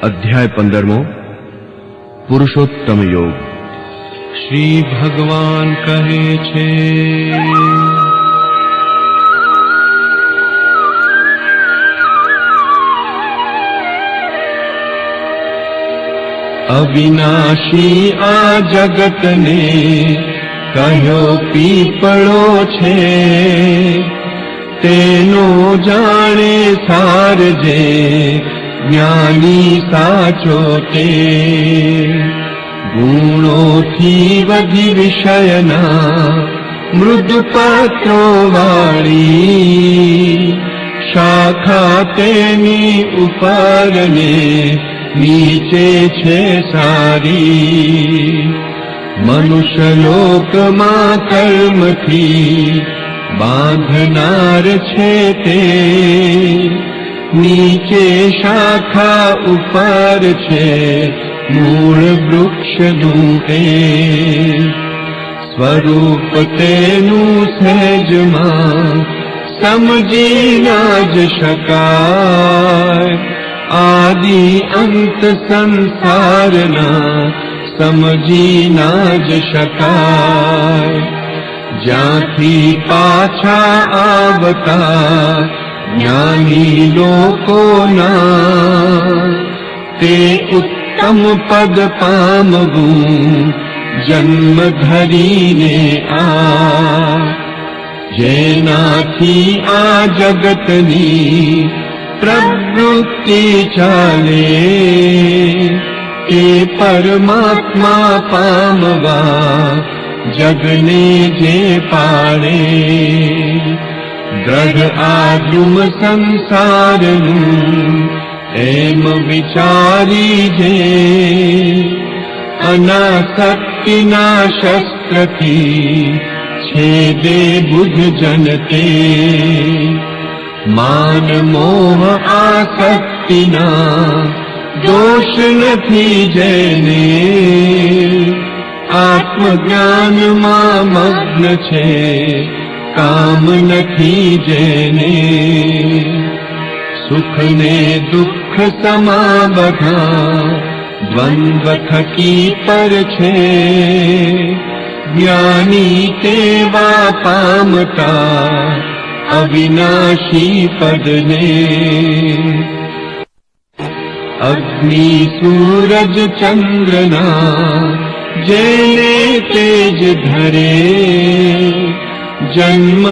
अध्याय 15 पुरुषोत्तम योग। श्री भगवान कहे छे, अविनाशी आ जगत ने कह्यो पीपळो छे, तेनो जाणे सार जे ज्ञानी साचो ते। गुणोथी वधी विषयना मृदुपत्रो वाळी, शाखा तेनी उपर ने नीचे छे सारी। मनुष्य लोक मां कर्म थी बांधनार छे ते, नीचे शाखा उपर छे मूळ वृक्ष दूते। स्वरूप तेनु सहजमा समजी नाज शकाय, आदि अंत संसारना समजी नाज शकाय। ज्यांथी पाछा आवता ज्ञानी लोकोना, ते उत्तम पद पामवू जन्म धरीने आ। जेनाथी आ जगतनी प्रवृत्ति चाले, ते परमात्मा पामवा जगने जे पाड़े। द्रढ़ आद्रुम संसारनु एम विचारी जे, अनासक्तिना शस्त्रथी छेदे बुध जनते। मान मोह आसक्तिना दोष नथी जेने, आत्मज्ञान मां मग्न छे काम नथी जेने। सुख ने दुख समा बधा द्वंद्व थकी पर छे, ज्ञानी तेवा पामता अविनाशी पदने। अग्नि सूरज चंद्रना जेने तेज धरे, जन्म